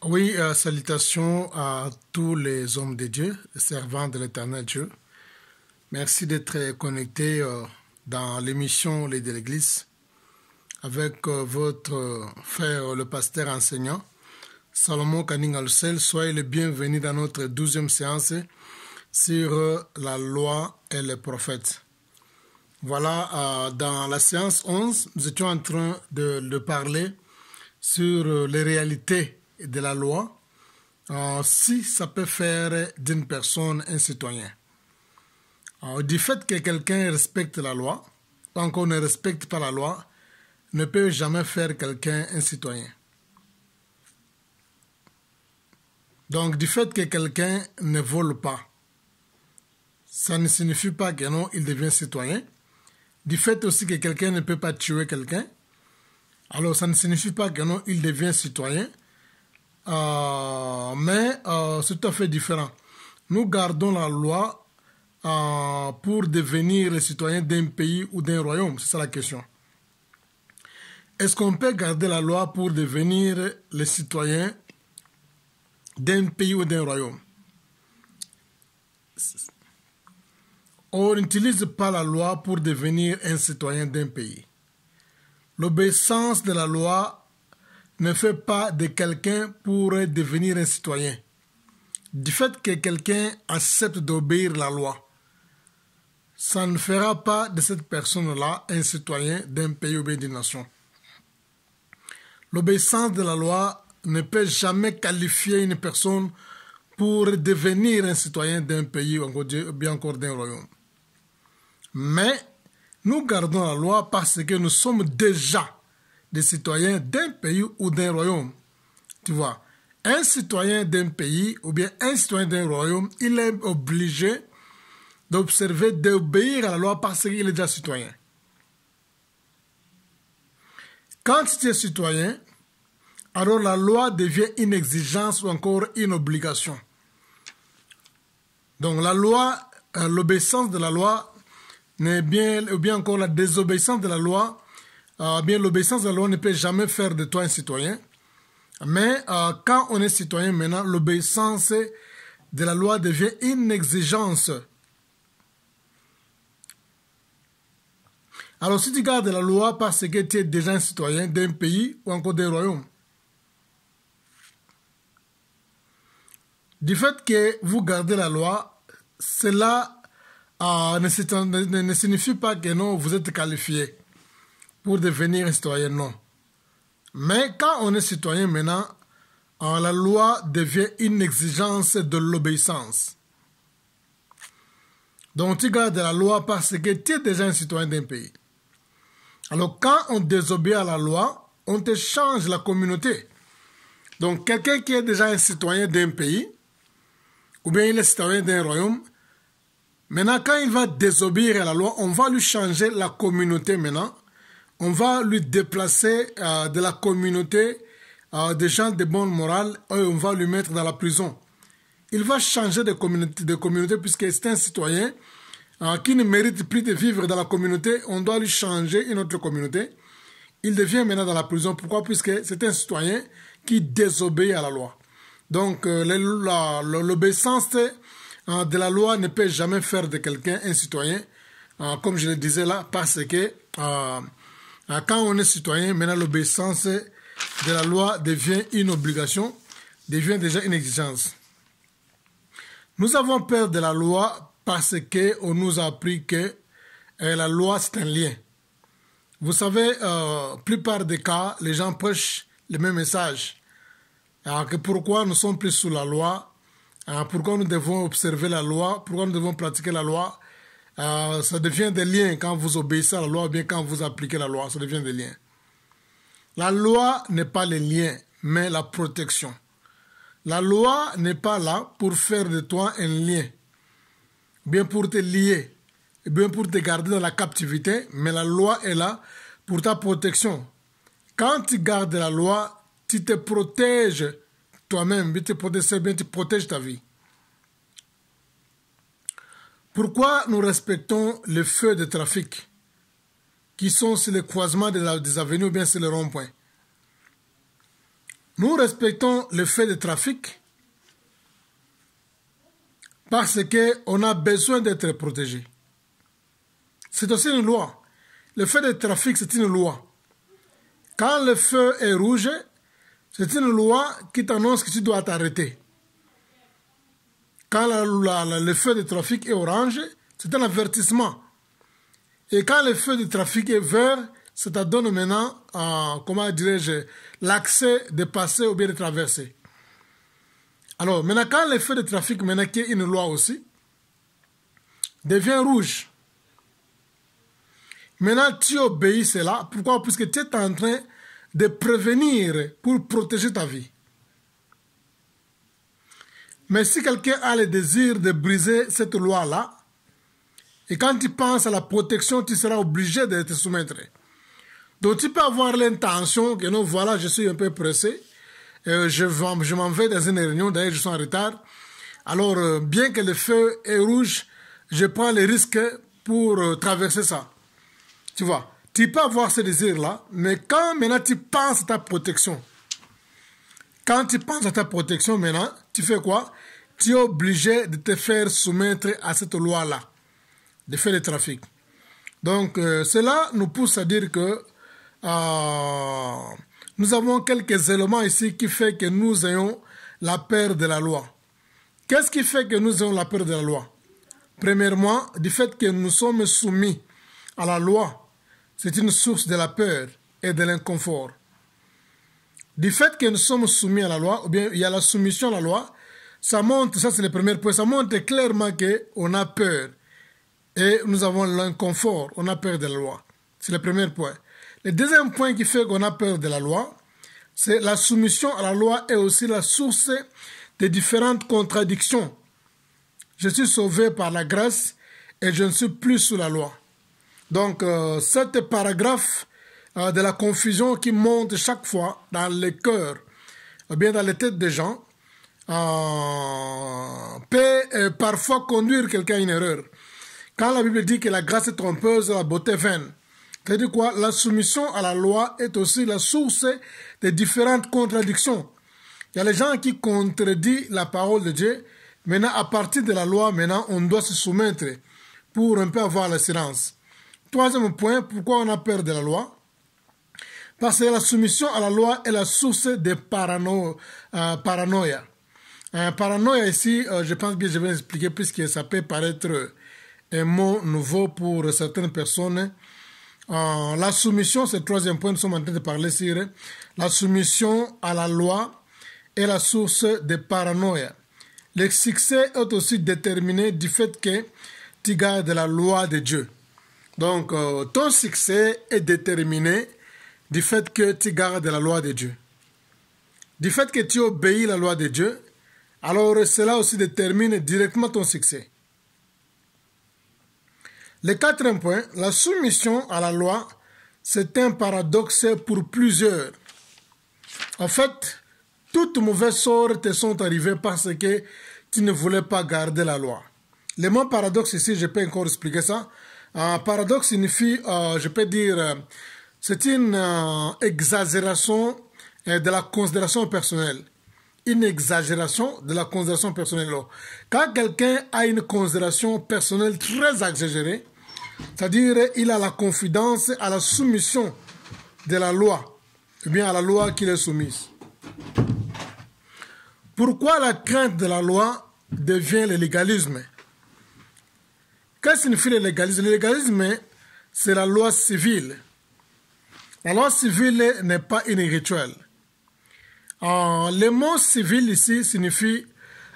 Oui, salutations à tous les hommes de Dieu, servants de l'Éternel Dieu. Merci d'être connectés dans l'émission Les de l'Église avec votre frère, le pasteur enseignant, Salomon Kaningalsel. Soyez les bienvenus dans notre 12e séance sur la loi et les prophètes. Voilà, dans la séance 11, nous étions en train de parler sur les réalités de la loi, si ça peut faire d'une personne un citoyen. Du fait que quelqu'un respecte la loi, tant qu'on ne respecte pas la loi, ne peut jamais faire quelqu'un un citoyen. Donc, du fait que quelqu'un ne vole pas, ça ne signifie pas que non, il devient citoyen. Du fait aussi que quelqu'un ne peut pas tuer quelqu'un, alors ça ne signifie pas que non, il devient citoyen. Mais c'est tout à fait différent. Nous gardons la loi pour devenir les citoyens d'un pays ou d'un royaume. C'est ça la question. Est-ce qu'on peut garder la loi pour devenir les citoyens d'un pays ou d'un royaume? On n'utilise pas la loi pour devenir un citoyen d'un pays. L'obéissance de la loi ne fait pas de quelqu'un pour devenir un citoyen. Du fait que quelqu'un accepte d'obéir la loi, ça ne fera pas de cette personne-là un citoyen d'un pays ou bien d'une nation. L'obéissance de la loi ne peut jamais qualifier une personne pour devenir un citoyen d'un pays ou bien encore d'un royaume. Mais nous gardons la loi parce que nous sommes déjà des citoyens d'un pays ou d'un royaume. Tu vois, un citoyen d'un pays ou bien un citoyen d'un royaume, il est obligé d'observer, d'obéir à la loi parce qu'il est déjà citoyen. Quand tu es citoyen, alors la loi devient une exigence ou encore une obligation. Donc la loi, l'obéissance de la loi, ou bien encore la désobéissance de la loi, bien l'obéissance de la loi ne peut jamais faire de toi un citoyen. Mais quand on est citoyen maintenant, l'obéissance de la loi devient une exigence. Alors si tu gardes la loi parce que tu es déjà un citoyen d'un pays ou encore d'un royaume, du fait que vous gardez la loi, cela ne signifie pas que non, vous êtes qualifié pour devenir un citoyen, non. Mais quand on est citoyen maintenant, la loi devient une exigence de l'obéissance. Donc tu gardes la loi parce que tu es déjà un citoyen d'un pays. Alors quand on désobéit à la loi, on te change la communauté. Donc quelqu'un qui est déjà un citoyen d'un pays, ou bien il est citoyen d'un royaume, maintenant quand il va désobéir à la loi, on va lui changer la communauté maintenant. On va lui déplacer de la communauté des gens de bonne morale et on va lui mettre dans la prison. Il va changer de communauté puisque c'est un citoyen qui ne mérite plus de vivre dans la communauté. On doit lui changer une autre communauté. Il devient maintenant dans la prison. Pourquoi? Puisque c'est un citoyen qui désobéit à la loi. Donc l'obéissance de la loi ne peut jamais faire de quelqu'un un citoyen, comme je le disais là, parce que quand on est citoyen, maintenant l'obéissance de la loi devient une obligation, devient déjà une exigence. Nous avons peur de la loi parce qu'on nous a appris que la loi c'est un lien. Vous savez, plupart des cas, les gens prêchent le même message. Alors que pourquoi nous sommes plus sous la loi, pourquoi nous devons observer la loi, pourquoi nous devons pratiquer la loi. Ça devient des liens quand vous obéissez à la loi ou bien quand vous appliquez la loi, ça devient des liens. La loi n'est pas le lien, mais la protection. La loi n'est pas là pour faire de toi un lien, bien pour te lier, bien pour te garder dans la captivité, mais la loi est là pour ta protection. Quand tu gardes la loi, tu te protèges toi-même, tu protèges ta vie. Pourquoi nous respectons les feux de trafic qui sont sur le croisement des avenues ou bien sur le rond-point? Nous respectons le fait de trafic parce qu'on a besoin d'être protégé. C'est aussi une loi. Le fait de trafic, c'est une loi. Quand le feu est rouge, c'est une loi qui t'annonce que tu dois t'arrêter. Quand le feu de trafic est orange, c'est un avertissement. Et quand le feu de trafic est vert, ça te donne maintenant, comment dirais-je, l'accès de passer ou bien de traverser. Alors, maintenant, quand le feu de trafic, maintenant qui est une loi aussi, devient rouge. Maintenant, tu obéis cela. Pourquoi? Puisque tu es en train de prévenir pour protéger ta vie. Mais si quelqu'un a le désir de briser cette loi-là, et quand tu penses à la protection, tu seras obligé de te soumettre. Donc tu peux avoir l'intention que non, voilà, je suis un peu pressé, je m'en vais dans une réunion, d'ailleurs je suis en retard. Alors, bien que le feu est rouge, je prends le risque pour traverser ça. Tu vois, tu peux avoir ce désir-là, mais quand maintenant tu penses à ta protection, quand tu penses à ta protection maintenant, tu fais quoi? Tu es obligé de te faire soumettre à cette loi-là, de faire le trafic. Donc, cela nous pousse à dire que nous avons quelques éléments ici qui font que nous ayons la peur de la loi. Qu'est-ce qui fait que nous ayons la peur de la loi? Premièrement, du fait que nous sommes soumis à la loi, c'est une source de la peur et de l'inconfort. Du fait que nous sommes soumis à la loi, ou bien il y a la soumission à la loi, ça montre, ça c'est le premier point, ça montre clairement qu'on a peur. Et nous avons l'inconfort, on a peur de la loi. C'est le premier point. Le deuxième point qui fait qu'on a peur de la loi, c'est la soumission à la loi est aussi la source de différentes contradictions. Je suis sauvé par la grâce et je ne suis plus sous la loi. Donc, cet paragraphe de la confusion qui monte chaque fois dans les cœurs, ou bien dans les têtes des gens, peut parfois conduire quelqu'un à une erreur. Quand la Bible dit que la grâce est trompeuse, la beauté vaine, c'est-à-dire quoi? La soumission à la loi est aussi la source de différentes contradictions. Il y a les gens qui contredisent la parole de Dieu. Maintenant, à partir de la loi, maintenant, on doit se soumettre pour un peu avoir le silence. Troisième point, pourquoi on a peur de la loi? Parce que la soumission à la loi est la source de paranoïa. Paranoïa ici, je pense que je vais expliquer puisque ça peut paraître un mot nouveau pour certaines personnes. La soumission, c'est le troisième point, nous sommes en train de parler sur la soumission à la loi est la source de paranoïa. Le succès est aussi déterminé du fait que tu gardes la loi de Dieu. Donc, ton succès est déterminé du fait que tu gardes la loi de Dieu. Du fait que tu obéis la loi de Dieu, alors cela aussi détermine directement ton succès. Le quatrième point, la soumission à la loi, c'est un paradoxe pour plusieurs. En fait, toutes mauvaises sorts te sont arrivées parce que tu ne voulais pas garder la loi. Le mot paradoxe ici, je peux encore expliquer ça. Paradoxe signifie, je peux dire, c'est une exagération de la considération personnelle. Une exagération de la considération personnelle. Quand quelqu'un a une considération personnelle très exagérée, c'est-à-dire il a la confidence à la soumission de la loi, ou bien à la loi qui est soumise. Pourquoi la crainte de la loi devient le légalisme? Qu'est-ce que signifie le légalisme? Le légalisme, c'est la loi civile. La loi civile n'est pas une rituel. Le mot civil ici signifie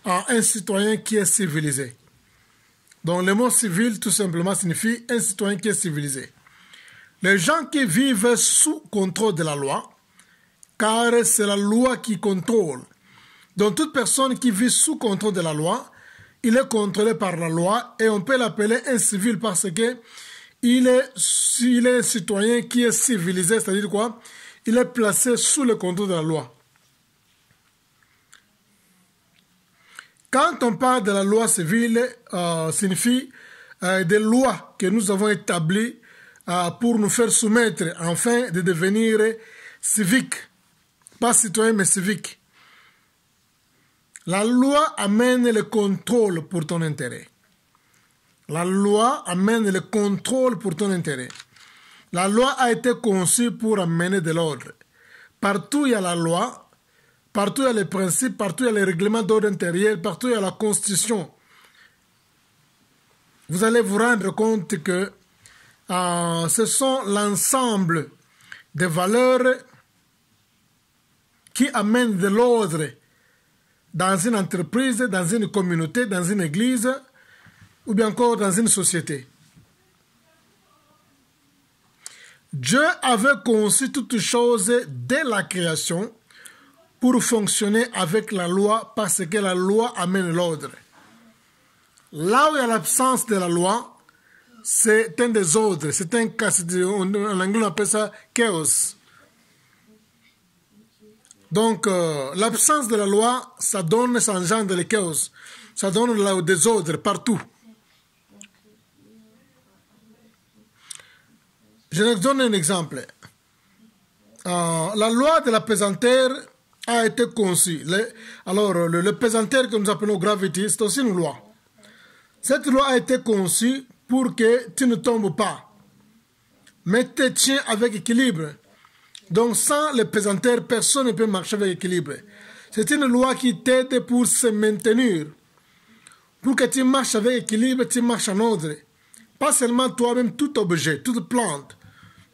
un citoyen qui est civilisé. Donc le mot civil tout simplement signifie un citoyen qui est civilisé. Les gens qui vivent sous contrôle de la loi, car c'est la loi qui contrôle. Donc toute personne qui vit sous contrôle de la loi, il est contrôlé par la loi et on peut l'appeler un civil parce que il est un citoyen qui est civilisé, c'est-à-dire quoi? Il est placé sous le contrôle de la loi. Quand on parle de la loi civile, signifie des lois que nous avons établies pour nous faire soumettre afin de devenir civiques pas citoyen mais civique. La loi amène le contrôle pour ton intérêt. La loi amène le contrôle pour ton intérêt. La loi a été conçue pour amener de l'ordre. Partout il y a la loi, partout il y a les principes, partout il y a les règlements d'ordre intérieur, partout il y a la constitution. Vous allez vous rendre compte que ce sont l'ensemble des valeurs qui amènent de l'ordre dans une entreprise, dans une communauté, dans une église ou bien encore dans une société. Dieu avait conçu toutes choses dès la création pour fonctionner avec la loi parce que la loi amène l'ordre. Là où il y a l'absence de la loi, c'est un désordre, c'est un cas, en anglais on appelle ça chaos. Donc l'absence de la loi, ça engendre le chaos, ça donne le désordre partout. Je vous donne un exemple. La loi de la pesanteur a été conçue. Le pesanteur que nous appelons gravity, c'est aussi une loi. Cette loi a été conçue pour que tu ne tombes pas, mais tu tiens avec équilibre. Donc sans le pesanteur, personne ne peut marcher avec équilibre. C'est une loi qui t'aide pour se maintenir. Pour que tu marches avec équilibre, tu marches en ordre. Pas seulement toi-même, tout objet, toute plante,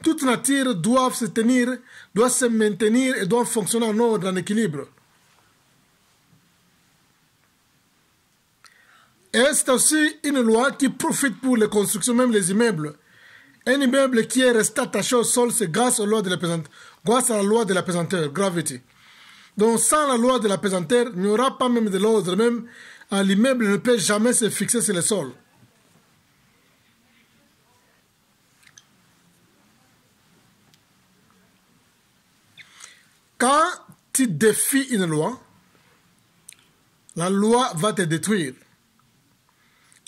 toute nature doit se tenir, doit se maintenir et doit fonctionner en ordre, en équilibre. Et c'est aussi une loi qui profite pour les constructions, même les immeubles. Un immeuble qui est resté attaché au sol, c'est grâce à la loi de la pesanteur, grâce à la loi de la pesanteur, gravity. Donc sans la loi de la pesanteur, il n'y aura pas même de l'ordre, même l'immeuble ne peut jamais se fixer sur le sol. Quand tu défies une loi, la loi va te détruire.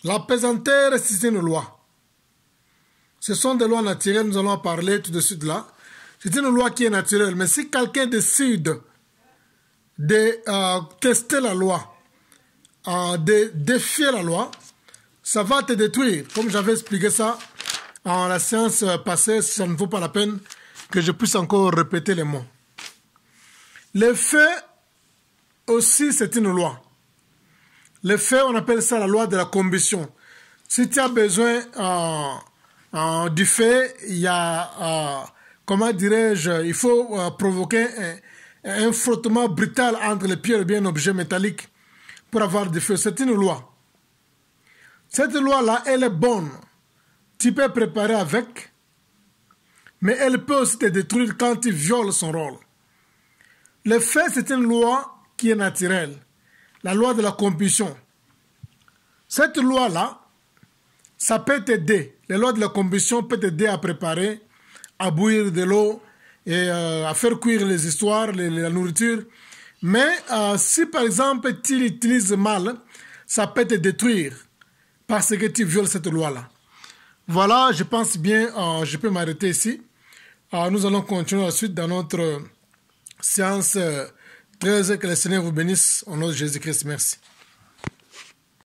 La pesanteur, c'est une loi. Ce sont des lois naturelles, nous allons en parler tout de suite là. C'est une loi qui est naturelle. Mais si quelqu'un décide de tester la loi, de défier la loi, ça va te détruire. Comme j'avais expliqué ça en la séance passée, ça ne vaut pas la peine que je puisse encore répéter les mots. Le feu aussi, c'est une loi. Le feu, on appelle ça la loi de la combustion. Si tu as besoin du feu, il y a, comment dirais-je, il faut provoquer un frottement brutal entre les pierres et bien un objet métallique pour avoir du feu. C'est une loi. Cette loi-là, elle est bonne. Tu peux préparer avec, mais elle peut aussi te détruire quand tu violes son rôle. Le feu, c'est une loi qui est naturelle. La loi de la combustion. Cette loi-là, ça peut t'aider. La loi de la combustion peut t'aider à préparer, à bouillir de l'eau et à faire cuire les histoires, la nourriture. Mais si par exemple tu l'utilises mal, ça peut te détruire parce que tu violes cette loi-là. Voilà, je pense bien, je peux m'arrêter ici. Nous allons continuer ensuite dans notre séance 13. Que le Seigneur vous bénisse au nom de Jésus-Christ. Merci.